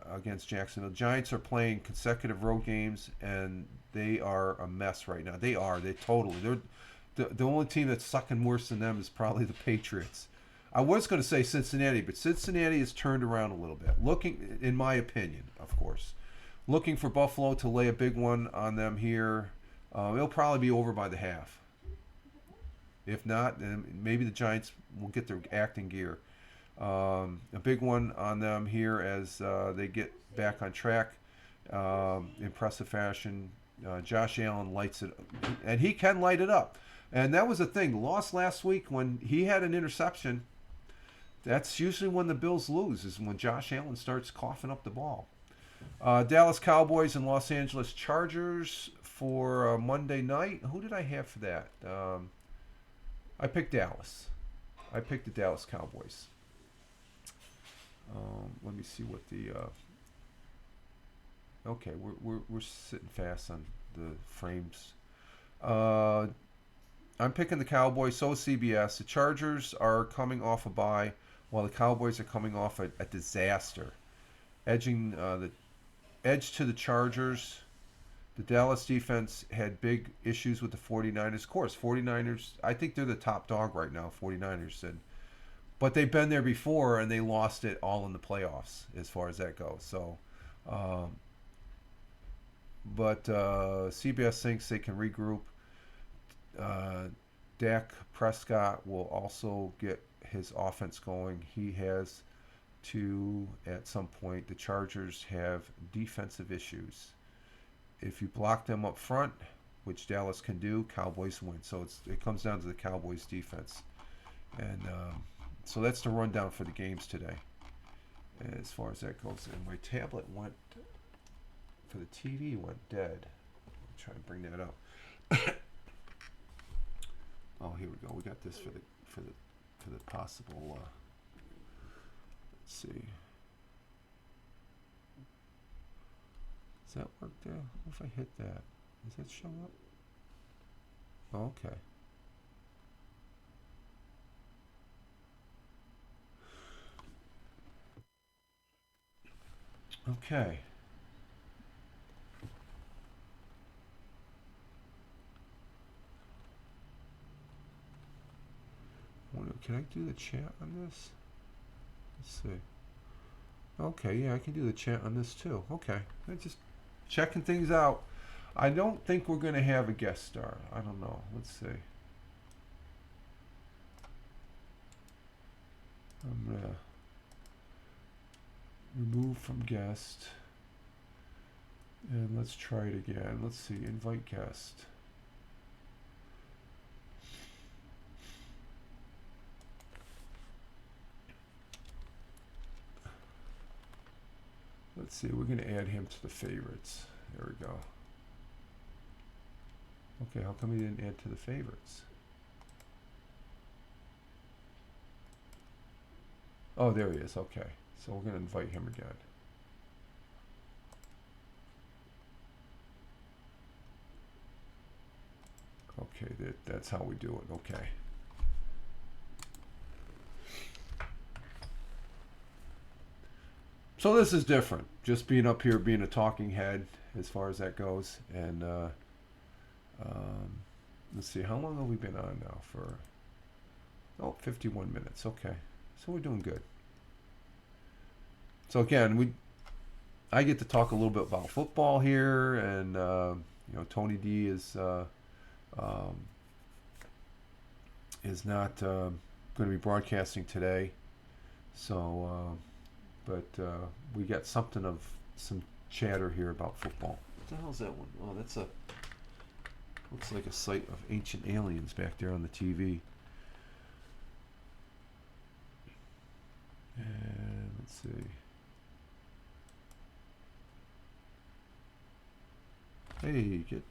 against Jacksonville. Giants are playing consecutive road games, and they are a mess right now. They totally. They're the only team that's sucking worse than them is probably the Patriots. I was going to say Cincinnati, but Cincinnati has turned around a little bit. Looking, in my opinion, of course, looking for Buffalo to lay a big one on them here. It'll probably be over by the half. If not, then maybe the Giants will get their act in gear. A big one on them here as they get back on track. Impressive fashion. Josh Allen lights it, and he can light it up. And that was the thing. Lost last week when he had an interception. That's usually when the Bills lose, is when Josh Allen starts coughing up the ball. Dallas Cowboys and Los Angeles Chargers for Monday night. Who did I have for that? I picked Dallas. I picked the Dallas Cowboys. Let me see what the. Okay, we're sitting fast on the frames. I'm picking the Cowboys. So is CBS. The Chargers are coming off a bye, while the Cowboys are coming off a disaster, edging the edge to the Chargers. The Dallas defense had big issues with the 49ers. Of course, 49ers, I think they're the top dog right now, 49ers said. But they've been there before, and they lost it all in the playoffs as far as that goes. So, but CBS thinks they can regroup. Dak Prescott will also get his offense going. He has to, at some point, the Chargers have defensive issues. If you block them up front, which Dallas can do, Cowboys win. So it comes down to the Cowboys defense. And so that's the rundown for the games today, as far as that goes. And my tablet went, for the TV, went dead. I'll try to bring that up. Oh, here we go. We got this for the possible. Let's see. Does that work there? What if I hit that? Does that show up? Oh, okay. Okay. Can I do the chat on this? Let's see. Okay, yeah, I can do the chat on this too. Okay. I'm just checking things out. I don't think we're going to have a guest star. I don't know. Let's see. I'm going to remove from guest. And let's try it again. Let's see. Invite guest. Let's see, we're going to add him to the favorites. There we go. Okay, how come he didn't add to the favorites? Oh, there he is. Okay, so we're going to invite him again. Okay, that's how we do it. Okay. So this is different. Just being up here, being a talking head as far as that goes. And let's see, how long have we been on now for? Oh, 51 minutes. Okay, so we're doing good. So again, I get to talk a little bit about football here, and Tony D is not going to be broadcasting today. So. But we got something of some chatter here about football. What the hell's that one? Oh, looks like a site of ancient aliens back there on the TV. And let's see. Hey, get.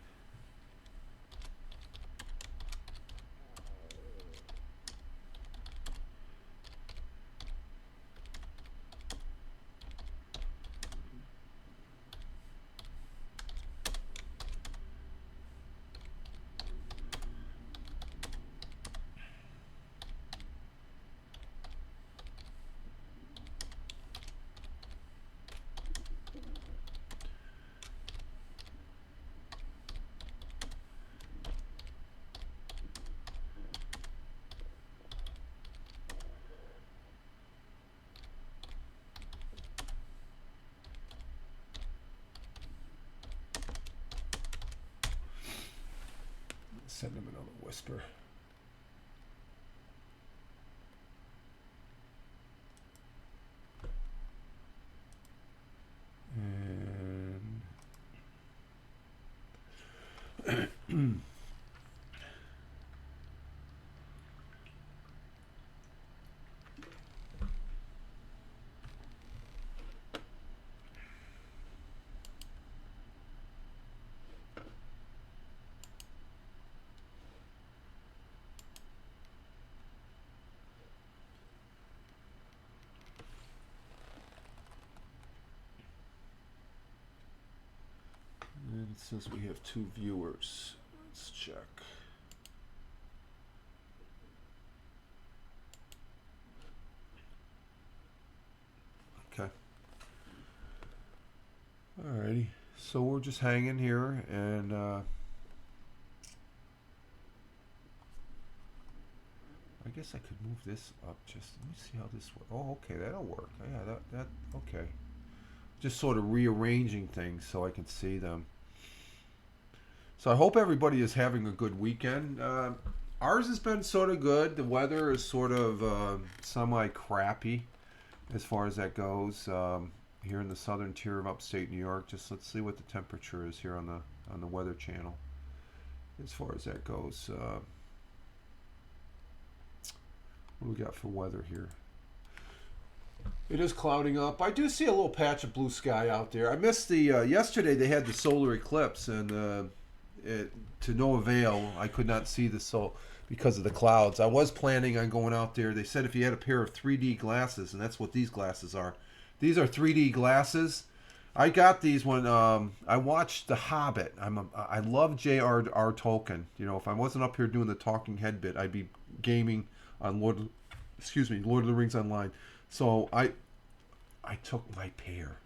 Send him another whisper. And it says we have 2 viewers. Let's check. Okay. Alrighty. So we're just hanging here, and I guess I could move this up. Just let me see how this works. Oh, okay, that'll work. Yeah, that okay. Just sort of rearranging things so I can see them. So I hope everybody is having a good weekend. Ours has been sort of good. The weather is sort of semi-crappy as far as that goes. Here in the southern tier of upstate New York. Just let's see what the temperature is here on the Weather Channel as far as that goes. What do we got for weather here? It is clouding up. I do see a little patch of blue sky out there. I missed the yesterday. They had the solar eclipse, and to no avail. I could not see the sol because of the clouds. I was planning on going out there. They said if you had a pair of 3D glasses, and that's what these glasses are. These are 3D glasses. I got these when I watched The Hobbit. I love J.R.R. Tolkien. You know, if I wasn't up here doing the talking head bit, I'd be gaming on Lord of the Rings Online. So I took my pair.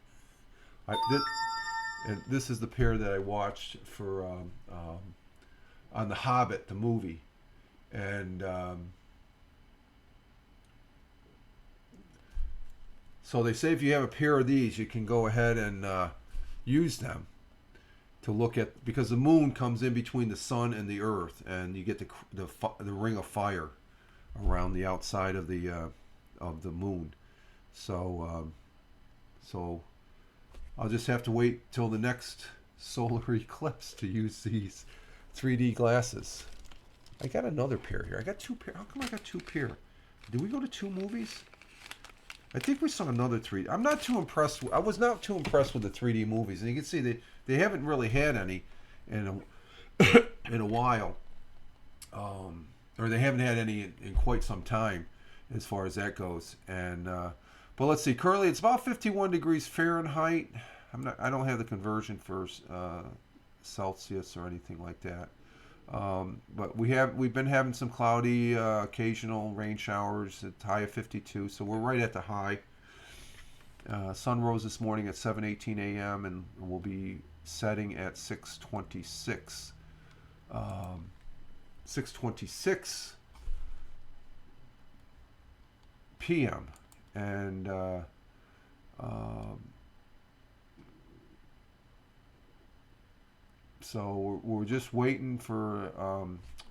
And this is the pair that I watched for on The Hobbit, the movie, and so they say if you have a pair of these, you can go ahead and use them to look at, because the moon comes in between the sun and the earth, and you get the ring of fire around the outside of the moon. So I'll just have to wait till the next solar eclipse to use these 3D glasses. I got another pair here. I got 2 pair. How come I got 2 pair? Did we go to 2 movies? I think we saw another 3D. I was not too impressed with the 3D movies. And you can see they haven't really had any in a while. Or they haven't had any in quite some time as far as that goes. And but let's see. Currently, it's about 51 degrees Fahrenheit. I don't have the conversion for Celsius or anything like that. But we've been having some cloudy, occasional rain showers. At high of 52, so we're right at the high. Sun rose this morning at 7:18 a.m. and will be setting at 6:26. 6:26 p.m. and so we're just waiting for.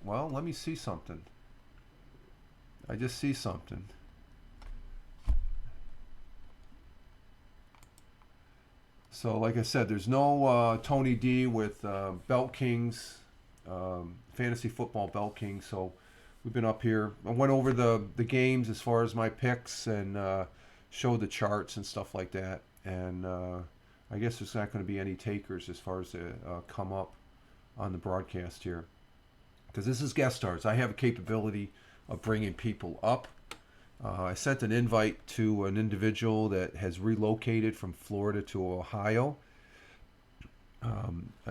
Well, let me see something. I just see something. So, like I said, there's no Tony D with Belt Kings, fantasy football Belt Kings. So we've been up here. I went over the games as far as my picks and showed the charts and stuff like that. And I guess there's not going to be any takers as far as come up on the broadcast here, because this is guest stars. I have a capability of bringing people up. I sent an invite to an individual that has relocated from Florida to Ohio.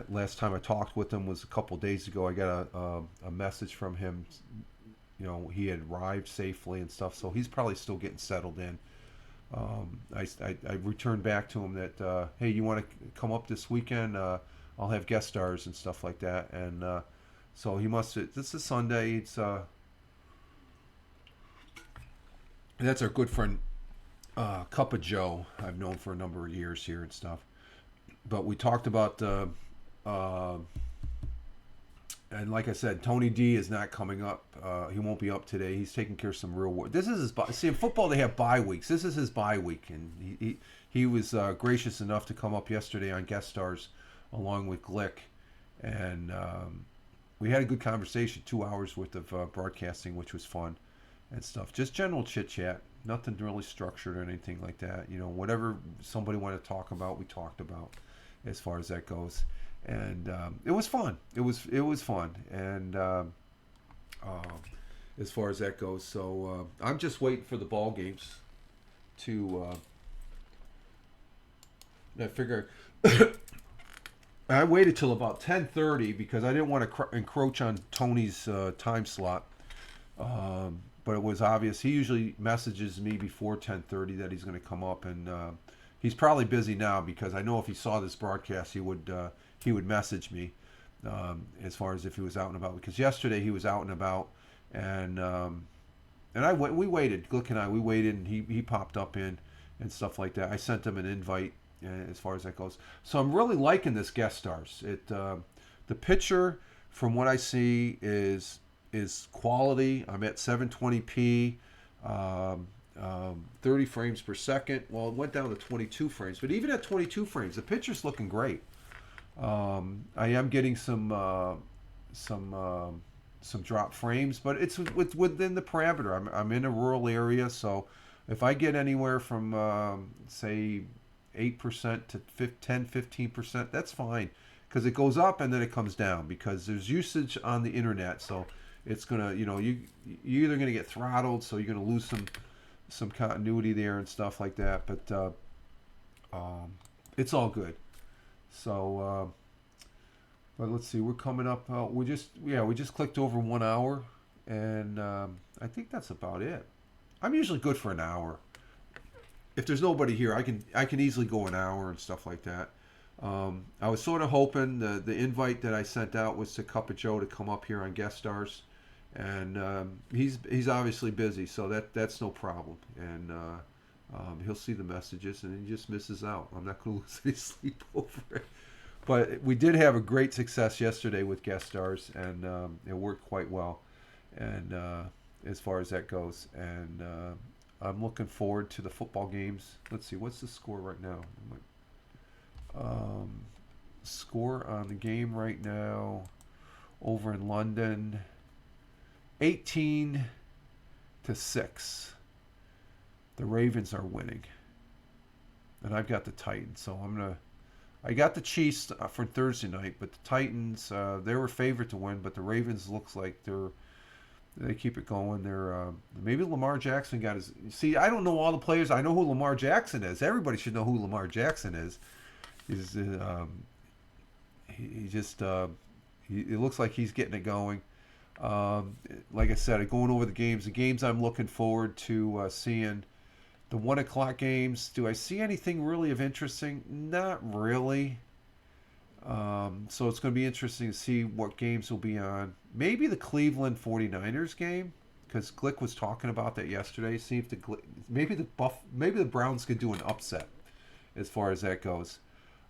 Last time I talked with him was a couple days ago. I got a message from him. You know, he had arrived safely and stuff, so he's probably still getting settled in. I returned back to him that, hey, you want to come up this weekend? I'll have guest stars and stuff like that. And so he must have, this is Sunday. It's that's our good friend Cup of Joe. I've known for a number of years here and stuff. But we talked about, and like I said, Tony D is not coming up. He won't be up today. He's taking care of some real work. This is his see, in football they have bye weeks. This is his bye week, and he was gracious enough to come up yesterday on guest stars along with Glick, and we had a good conversation, 2 hours worth of broadcasting, which was fun and stuff. Just general chit chat, nothing really structured or anything like that. You know, whatever somebody wanted to talk about, we talked about, as far as that goes. And it was fun. It was fun. And as far as that goes, so I'm just waiting for the ball games to. I figure I waited till about 10:30 because I didn't want to encroach on Tony's time slot. But it was obvious. He usually messages me before 10:30 that he's going to come up, and he's probably busy now because I know if he saw this broadcast, he would message me as far as if he was out and about. Because yesterday he was out and about, and we waited. Glick and we waited, and he popped up in and stuff like that. I sent him an invite as far as that goes. So I'm really liking this guest stars. The picture from what I see is quality. I'm at 720p, 30 frames per second. Well, it went down to 22 frames, but even at 22 frames, the picture's looking great. I am getting some drop frames, but it's within the parameter. I'm in a rural area, so if I get anywhere from say 8% to 10-15%, that's fine, because it goes up and then it comes down because there's usage on the internet. So it's gonna, you're either gonna get throttled, so you're gonna lose some continuity there and stuff like that. But it's all good. So, but let's see, we're coming up. We just clicked over 1 hour, and I think that's about it. I'm usually good for an hour. If there's nobody here, I can easily go an hour and stuff like that. I was sort of hoping the invite that I sent out was to Cup of Joe to come up here on guest stars, and he's obviously busy, so that's no problem. And he'll see the messages and he just misses out. I'm not going to lose any sleep over it. But we did have a great success yesterday with guest stars, and it worked quite well. And as far as that goes, and I'm looking forward to the football games. Let's see, what's the score right now? Score on the game right now over in London, 18-6. The Ravens are winning, and I've got the Titans. So I got the Chiefs for Thursday night, but the Titans, they were favored to win, but the Ravens looks like they keep it going. They're maybe Lamar Jackson got his. See, I don't know all the players. I know who Lamar Jackson is. Everybody should know who Lamar Jackson is. It looks like he's getting it going. Like I said, going over the games I'm looking forward to seeing. The 1 o'clock games, do I see anything really of interesting? Not really. So it's going to be interesting to see what games will be on. Maybe the Cleveland 49ers game, because Glick was talking about that yesterday. See if maybe the Browns could do an upset as far as that goes.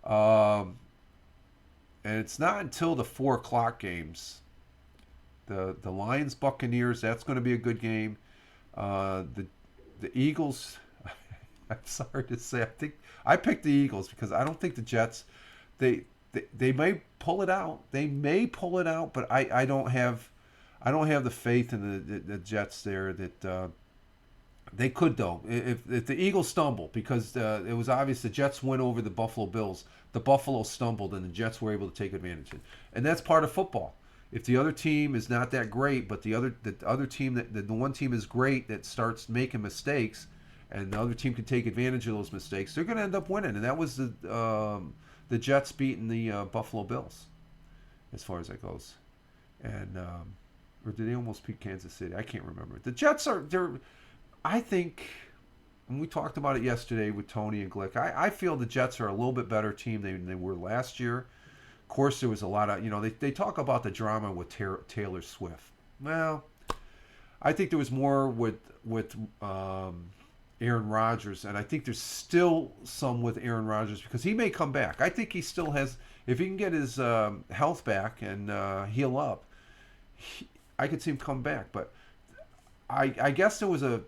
And it's not until the 4 o'clock games. The Lions Buccaneers, that's going to be a good game. The Eagles. I'm sorry to say, I picked the Eagles because I don't think the Jets. They may pull it out. They may pull it out, but I don't have the faith in the Jets there that They could though, if the Eagles stumble, because it was obvious the Jets went over the Buffalo Bills. The Buffalo stumbled, and the Jets were able to take advantage of it, and that's part of football. If the other team is not that great, but the other team the one team is great that starts making mistakes, and the other team can take advantage of those mistakes, they're going to end up winning. And that was the Jets beating the Buffalo Bills, as far as that goes, and or did they almost beat Kansas City? I can't remember. The Jets they're I think, and we talked about it yesterday with Tony and Glick, I feel the Jets are a little bit better team than they were last year. Of course, there was a lot of, they talk about the drama with Taylor Swift. Well, I think there was more with Aaron Rodgers, and I think there's still some with Aaron Rodgers because he may come back. I think he still has, if he can get his health back and heal up, I could see him come back. But I guess there was a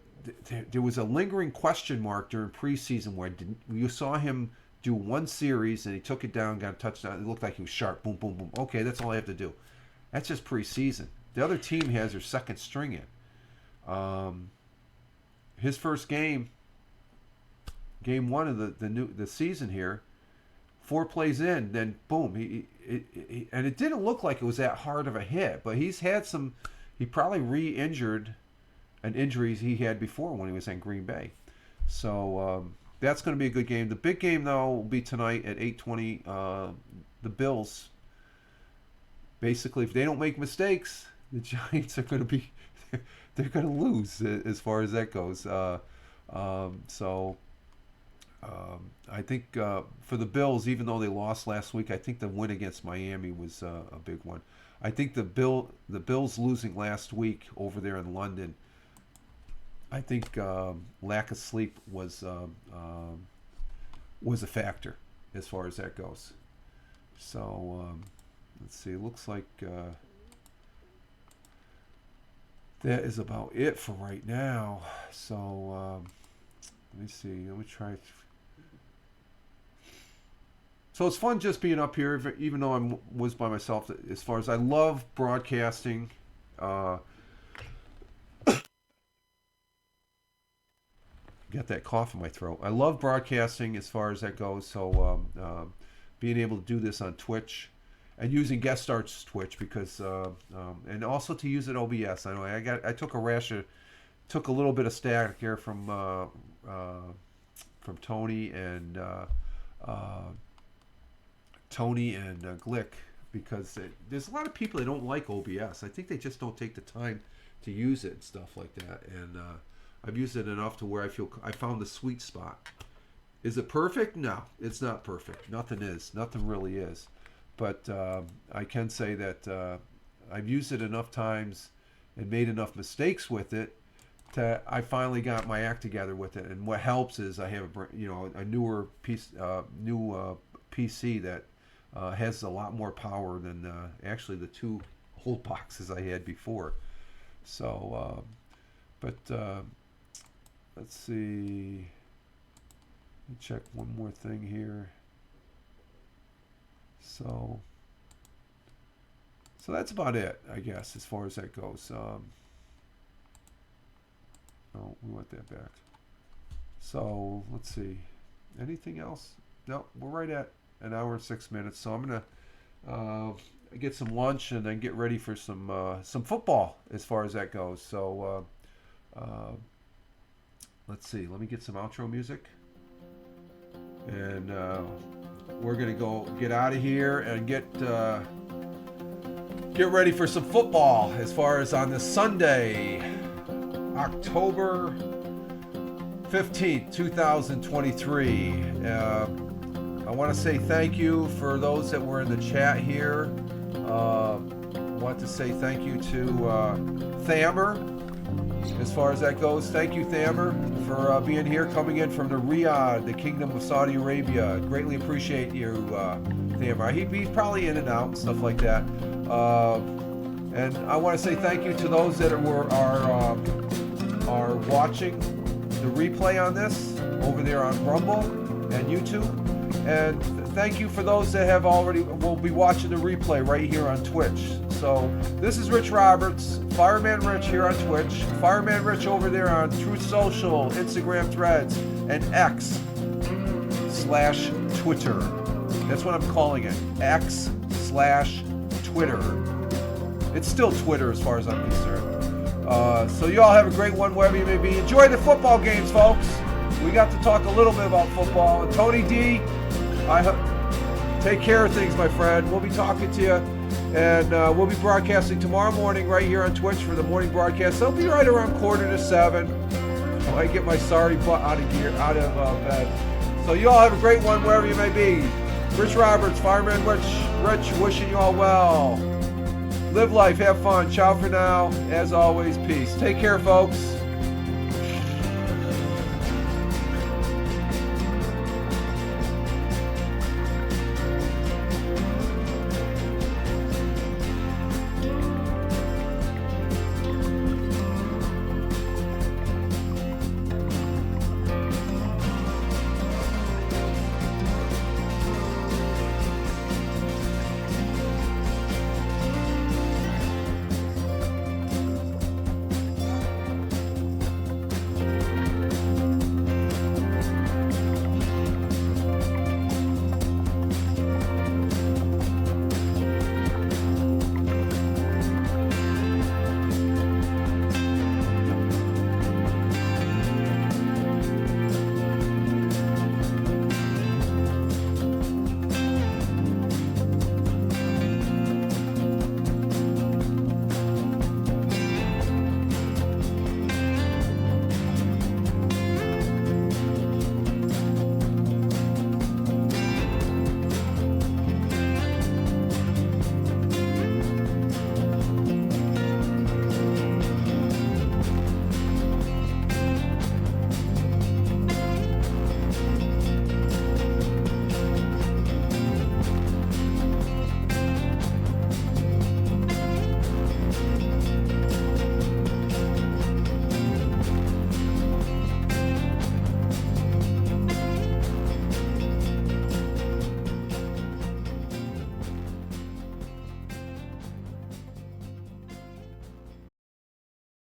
lingering question mark during preseason where you saw him do one series and he took it down, got a touchdown. It looked like he was sharp. Boom, boom, boom. Okay, that's all I have to do. That's just preseason. The other team has their second string in. His first game one of the season here, 4 plays in, then boom, and it didn't look like it was that hard of a hit, but he's had some. He probably re-injured an injuries he had before when he was in Green Bay. So that's going to be a good game. The big game, though, will be tonight at 8:20. The Bills, basically, if they don't make mistakes, the Giants are going to be they're going to lose as far as that goes. I think for the Bills, even though they lost last week, I think the win against Miami was a big one. I think the Bills losing last week over there in London, I think lack of sleep was a factor as far as that goes. So let's see. It looks like that is about it for right now. So let me see. Let me try. So it's fun just being up here, even though I was by myself. As far as I love broadcasting. Got that cough in my throat. I love broadcasting as far as that goes. So being able to do this on Twitch and using Guest Star's Twitch because and also to use it OBS. I know I took a little bit of static here from Tony and Glick because there's a lot of people that don't like OBS. I think they just don't take the time to use it and stuff like that. And I've used it enough to where I found the sweet spot. Is it perfect? No, it's not perfect. Nothing is. Nothing really is. But I can say that I've used it enough times and made enough mistakes with it that I finally got my act together with it. And what helps is I have a newer piece, new PC that has a lot more power than actually the 2 old boxes I had before. So, let's see. Let me check one more thing here. So that's about it, I guess, as far as that goes. Oh, we want that back. So let's see. Anything else? No, we're right at an hour and 6 minutes. So I'm gonna get some lunch and then get ready for some football as far as that goes. So let's see. Let me get some outro music, and we're gonna go get out of here and get ready for some football as far as on this Sunday, October 15th, 2023. I want to say thank you for those that were in the chat here. I want to say thank you to Thamer as far as that goes. Thank you, Thamer, for being here, coming in from the Riyadh, the Kingdom of Saudi Arabia. Greatly appreciate you, Thamer. He's probably in and out and stuff like that. And I want to say thank you to those that are watching the replay on this over there on Rumble and YouTube. And thank you for those that will be watching the replay right here on Twitch. So So this is Rich Roberts, Fireman Rich here on Twitch, Fireman Rich over there on Truth Social, Instagram Threads, and X/Twitter. That's what I'm calling it, X/Twitter. It's still Twitter as far as I'm concerned. So you all have a great one wherever you may be. Enjoy the football games, folks. We got to talk a little bit about football. And Tony D, take care of things, my friend. We'll be talking to you, and we'll be broadcasting tomorrow morning right here on Twitch for the morning broadcast. They'll be right around 6:45. I get my sorry butt out of bed. So you all have a great one wherever you may be. Rich Roberts, Fireman Rich, wishing you all well. Live life, have fun. Ciao for now. As always, peace. Take care, folks.